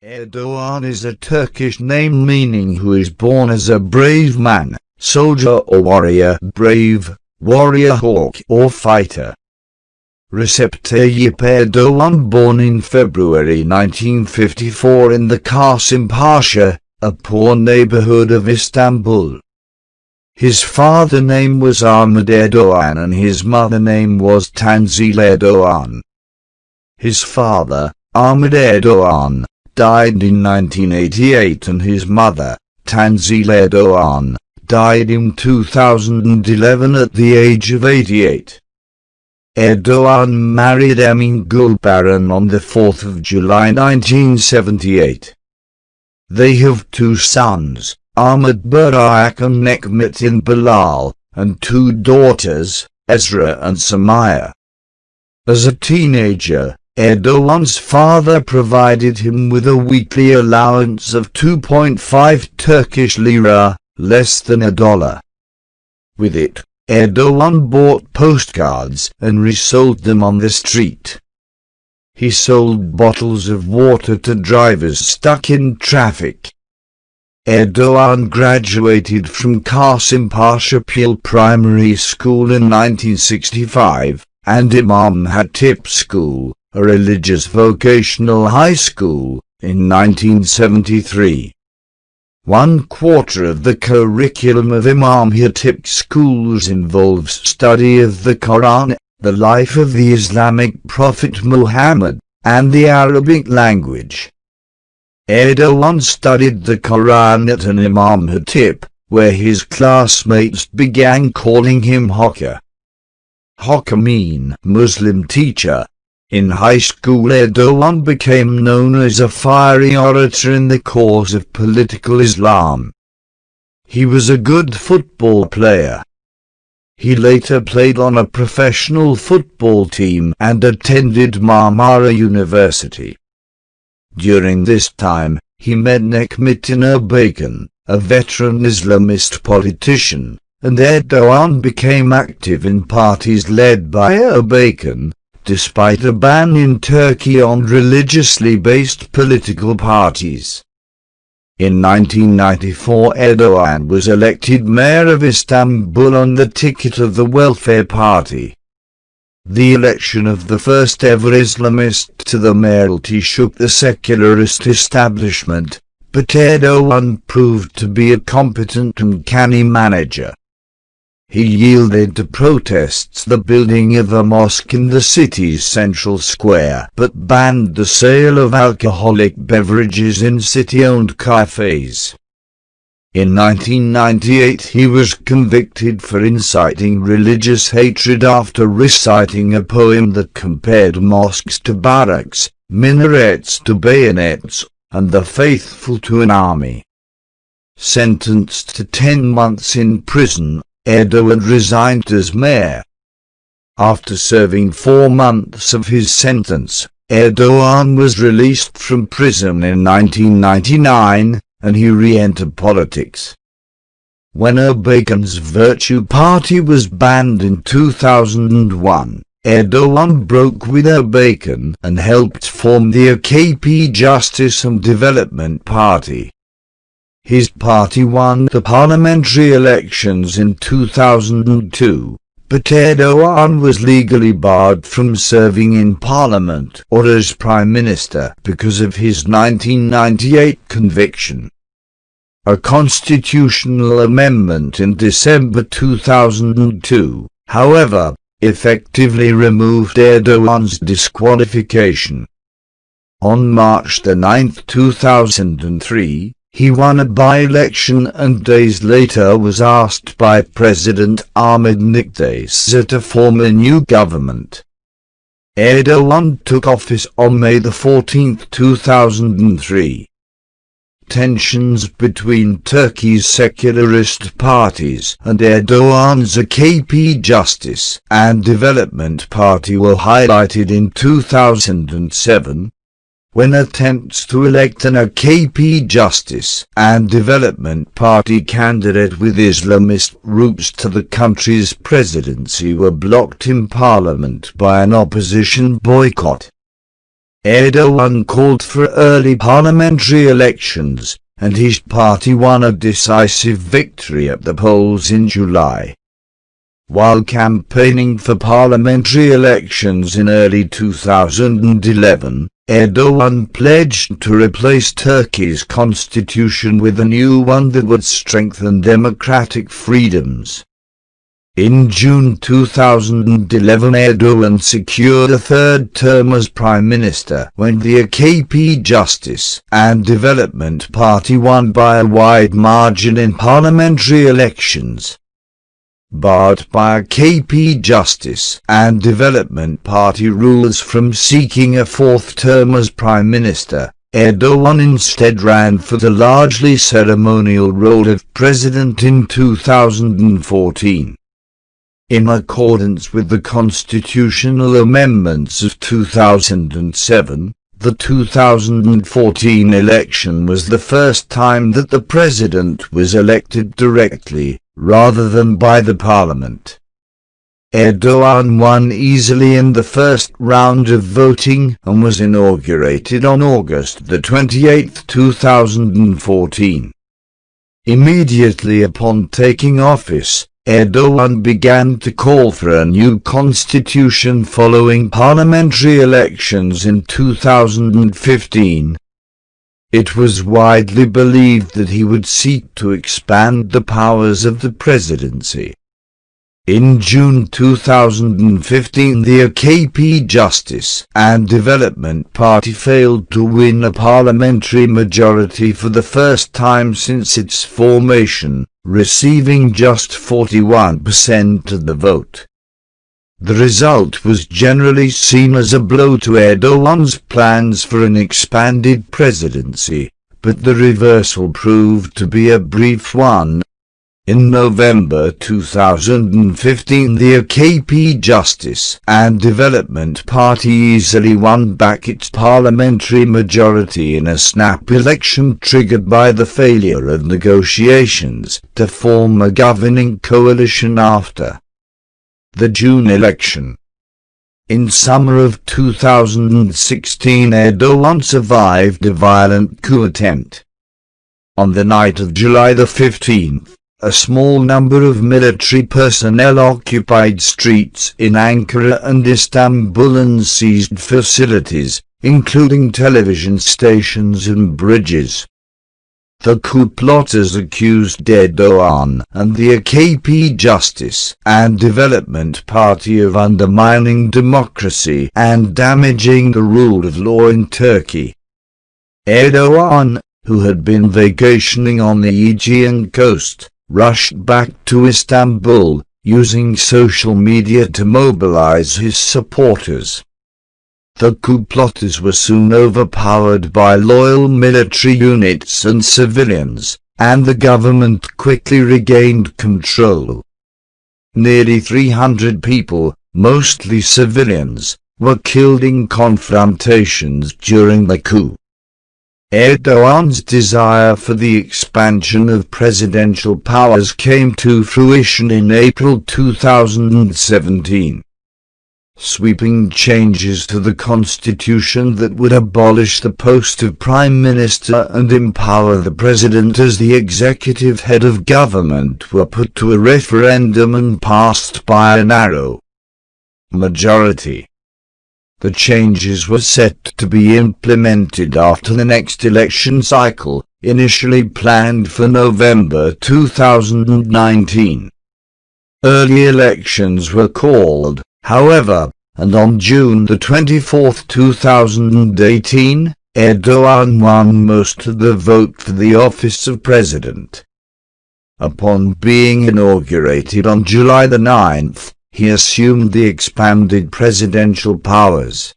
Erdogan is a Turkish name meaning who is born as a brave man, soldier or warrior, brave, warrior hawk or fighter. Recep Tayyip Erdogan, born in February 1954 in the Kasımpaşa, a poor neighborhood of Istanbul. His father name was Ahmet Erdogan and his mother name was Tanzil Erdogan. His father, Ahmet Erdogan, died in 1988 and his mother, Tanzil Erdogan, died in 2011 at the age of 88. Erdogan married Emin Gülbaran on the 4th of July 1978. They have two sons, Ahmet Burak and Necmettin Bilal, and two daughters, Esra and Samaya. As a teenager, Erdogan's father provided him with a weekly allowance of 2.5 Turkish lira, less than $1. With it, Erdogan bought postcards and resold them on the street. He sold bottles of water to drivers stuck in traffic. Erdogan graduated from Kasımpaşa Primary School in 1965, and Imam Hatip School, a religious vocational high school, in 1973. 1/4 of the curriculum of Imam Hatip schools involves study of the Quran, the life of the Islamic prophet Muhammad, and the Arabic language. Erdogan studied the Quran at an Imam Hatip, where his classmates began calling him Hoca. Hoca mean Muslim teacher. In high school, Erdogan became known as a fiery orator in the cause of political Islam. He was a good football player. He later played on a professional football team and attended Marmara University. During this time, he met Necmettin Erdogan, a veteran Islamist politician, and Erdogan became active in parties led by Erdogan, despite a ban in Turkey on religiously based political parties. In 1994, Erdogan was elected mayor of Istanbul on the ticket of the Welfare Party. The election of the first ever Islamist to the mayoralty shook the secularist establishment, but Erdogan proved to be a competent and canny manager. He yielded to protests the building of a mosque in the city's central square, but banned the sale of alcoholic beverages in city-owned cafes. In 1998 he was convicted for inciting religious hatred after reciting a poem that compared mosques to barracks, minarets to bayonets, and the faithful to an army. Sentenced to 10 months in prison, Erdogan resigned as mayor. After serving 4 months of his sentence, Erdogan was released from prison in 1999, and he re-entered politics. When Erdogan's Virtue Party was banned in 2001, Erdogan broke with Erdogan and helped form the AKP Justice and Development Party. His party won the parliamentary elections in 2002, but Erdogan was legally barred from serving in parliament or as prime minister because of his 1998 conviction. A constitutional amendment in December 2002, however, effectively removed Erdogan's disqualification. On March 9, 2003, he won a by-election and days later was asked by President Ahmet Necmettin to form a new government. Erdogan took office on May 14, 2003. Tensions between Turkey's secularist parties and Erdogan's AKP Justice and Development Party were highlighted in 2007, when attempts to elect an AKP Justice and Development Party candidate with Islamist roots to the country's presidency were blocked in parliament by an opposition boycott. Erdogan called for early parliamentary elections, and his party won a decisive victory at the polls in July. While campaigning for parliamentary elections in early 2011, Erdogan pledged to replace Turkey's constitution with a new one that would strengthen democratic freedoms. In June 2011, Erdogan secured a third term as Prime Minister when the AKP Justice and Development Party won by a wide margin in parliamentary elections. Barred by AKP Justice and Development Party rulers from seeking a fourth term as Prime Minister, Erdogan instead ran for the largely ceremonial role of President in 2014. In accordance with the constitutional amendments of 2007, the 2014 election was the first time that the president was elected directly, rather than by the parliament. Erdogan won easily in the first round of voting and was inaugurated on August 28, 2014. Immediately upon taking office, Erdogan began to call for a new constitution following parliamentary elections in 2015. It was widely believed that he would seek to expand the powers of the presidency. In June 2015, the AKP Justice and Development Party failed to win a parliamentary majority for the first time since its formation, receiving just 41% of the vote. The result was generally seen as a blow to Erdogan's plans for an expanded presidency, but the reversal proved to be a brief one. In November 2015, the AKP Justice and Development Party easily won back its parliamentary majority in a snap election triggered by the failure of negotiations to form a governing coalition after the June election. In summer of 2016, Erdogan survived a violent coup attempt. On the night of July 15th, a small number of military personnel occupied streets in Ankara and Istanbul and seized facilities, including television stations and bridges. The coup plotters accused Erdogan and the AKP Justice and Development Party of undermining democracy and damaging the rule of law in Turkey. Erdogan, who had been vacationing on the Aegean coast, rushed back to Istanbul, using social media to mobilize his supporters. The coup plotters were soon overpowered by loyal military units and civilians, and the government quickly regained control. Nearly 300 people, mostly civilians, were killed in confrontations during the coup. Erdogan's desire for the expansion of presidential powers came to fruition in April 2017. Sweeping changes to the constitution that would abolish the post of prime minister and empower the president as the executive head of government were put to a referendum and passed by a narrow majority. The changes were set to be implemented after the next election cycle, initially planned for November 2019. Early elections were called, however, and on June 24, 2018, Erdogan won most of the vote for the office of president. Upon being inaugurated on July 9th, he assumed the expanded presidential powers.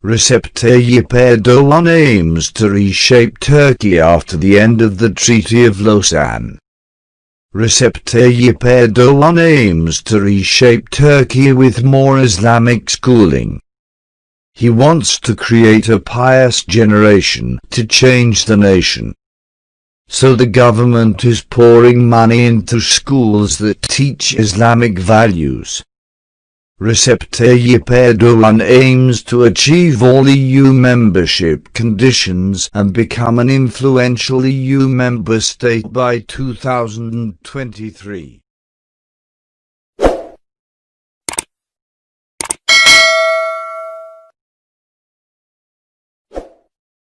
Recep Tayyip Erdogan aims to reshape Turkey after the end of the Treaty of Lausanne. Recep Tayyip Erdogan aims to reshape Turkey with more Islamic schooling. He wants to create a pious generation to change the nation. So the government is pouring money into schools that teach Islamic values. Recep Tayyip Erdogan aims to achieve all EU membership conditions and become an influential EU member state by 2023.